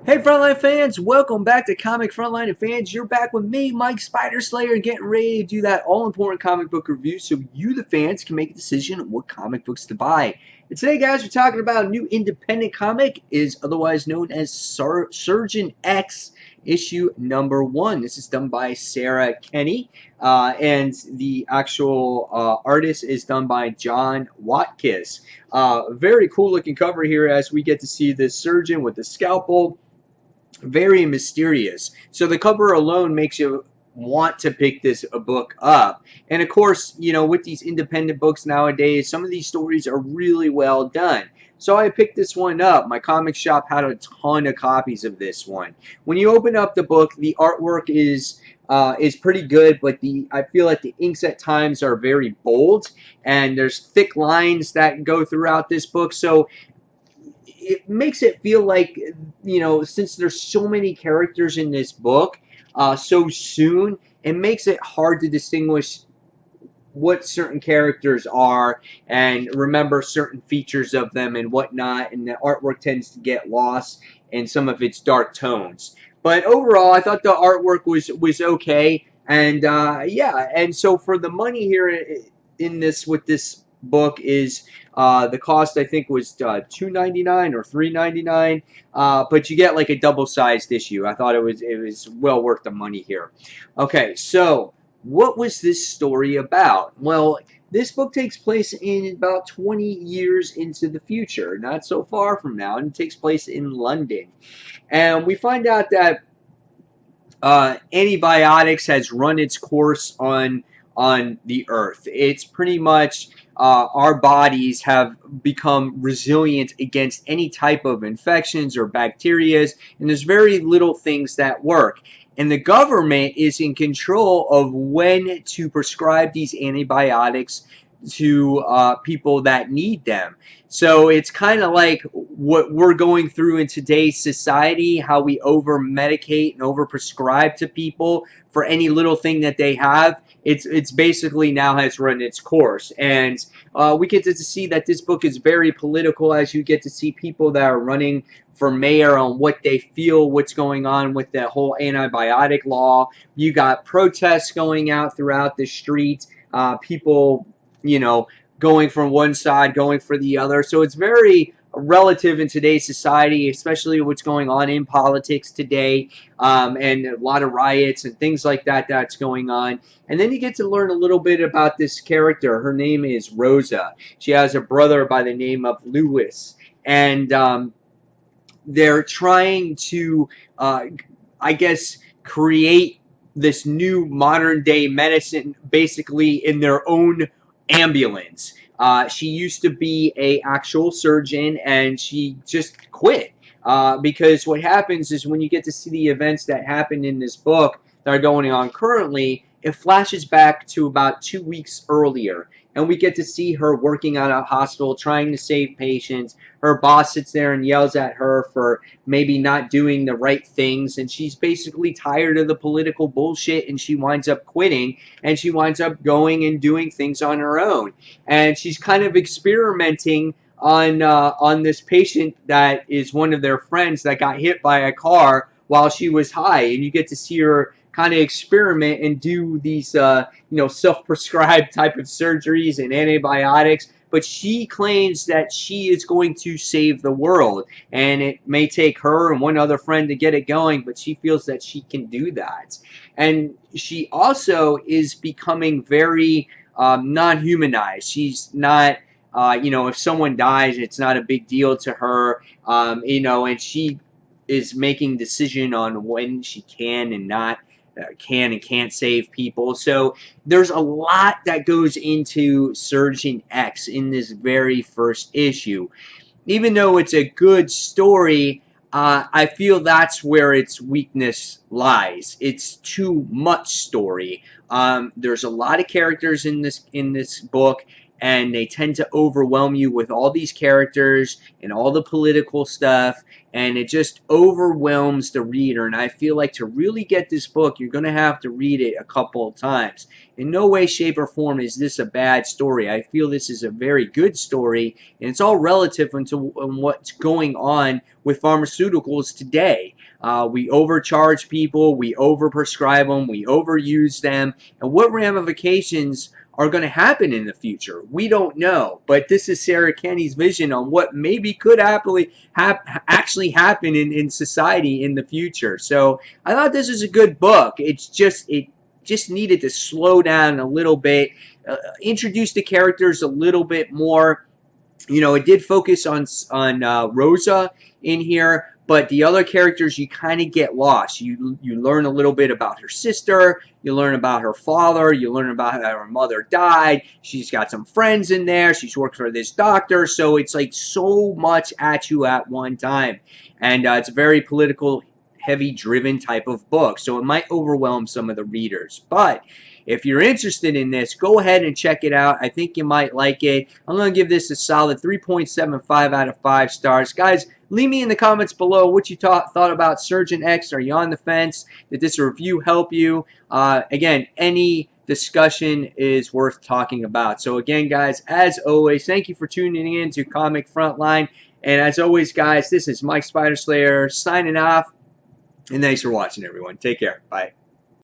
Hey Frontline fans, welcome back to Comic Frontline and fans. You're back with me, Mike Spider Slayer, getting ready to do that all-important comic book review so you, the fans, can make a decision on what comic books to buy. And today, guys, we're talking about a new independent comic, is otherwise known as Surgeon X, issue number 1. This is done by Sarah Kenny, and the actual artist is done by John Watkiss. Very cool looking cover here as we get to see this surgeon with the scalpel. Very mysterious. So the cover alone makes you want to pick this book up. And of course, you know, with these independent books nowadays, some of these stories are really well done. So I picked this one up. My comic shop had a ton of copies of this one. When you open up the book, the artwork is pretty good, but I feel like the inks at times are very bold, and there's thick lines that go throughout this book. So it makes it feel like, you know, since there's so many characters in this book so soon, it makes it hard to distinguish what certain characters are and remember certain features of them and whatnot, and the artwork tends to get lost in some of its dark tones. But overall, I thought the artwork was okay, and yeah, and so for the money here in this with this book is the cost I think was $2.99 or $3.99, but you get like a double-sized issue. I thought it was well worth the money here. Okay, so what was this story about? Well, this book takes place in about 20 years into the future, not so far from now, and it takes place in London. And we find out that antibiotics has run its course on the earth. It's pretty much our bodies have become resilient against any type of infections or bacteria, and there's very little things that work. And the government is in control of when to prescribe these antibiotics to people that need them. So it's kind of like what we're going through in today's society, how we over-medicate and over-prescribe to people for any little thing that they have. It's basically now has run its course. And we get to see that this book is very political, as you get to see people that are running for mayor on what they feel, what's going on with the whole antibiotic law. You got protests going out throughout the streets, people, you know, going from one side, going for the other. So it's very relative in today's society, especially what's going on in politics today, and a lot of riots and things like that that's going on. And then you get to learn a little bit about this character. Her name is Rosa. She has a brother by the name of Lewis, and they're trying to, I guess, create this new modern day medicine basically in their own ambulance. She used to be a actual surgeon, and she just quit because what happens is when you get to see the events that happened in this book that are going on currently, it flashes back to about 2 weeks earlier, and we get to see her working at a hospital trying to save patients. Her boss sits there and yells at her for maybe not doing the right things, and she's basically tired of the political bullshit, and she winds up quitting, and she winds up going and doing things on her own. And she's kind of experimenting on this patient that is one of their friends that got hit by a car while she was high, and you get to see her kind of experiment and do these you know, self-prescribed type of surgeries and antibiotics. But she claims that she is going to save the world, and it may take her and one other friend to get it going, but she feels that she can do that. And she also is becoming very non-humanized. She's not, you know, if someone dies, it's not a big deal to her, you know, and she is making decision on when she can and not can and can't save people. So there's a lot that goes into Surgeon X in this very first issue. Even though it's a good story, I feel that's where its weakness lies. It's too much story. There's a lot of characters in this book, and they tend to overwhelm you with all these characters and all the political stuff, and it just overwhelms the reader. And I feel like to really get this book, you're going to have to read it a couple of times. In no way, shape, or form is this a bad story. I feel this is a very good story, and it's all relative into what's going on with pharmaceuticals today. We overcharge people, we overprescribe them, we overuse them, and what ramifications are going to happen in the future, we don't know. But this is Sarah Kenny's vision on what maybe could actually happen in society in the future. So I thought this was a good book. It just needed to slow down a little bit, introduce the characters a little bit more. You know, it did focus on Rosa in here, but the other characters, you kind of get lost. You learn a little bit about her sister, you learn about her father, you learn about how her mother died. She's got some friends in there. She's worked for this doctor, so it's like so much at you at one time. And it's a very political, heavy-driven type of book, so it might overwhelm some of the readers. But if you're interested in this, go ahead and check it out. I think you might like it. I'm going to give this a solid 3.75 out of 5 stars. Guys, leave me in the comments below what you thought about Surgeon X. Are you on the fence? Did this review help you? Again, any discussion is worth talking about. So again, guys, as always, thank you for tuning in to Comic Frontline. And as always, guys, this is Mike Spider Slayer signing off. And thanks for watching, everyone. Take care. Bye.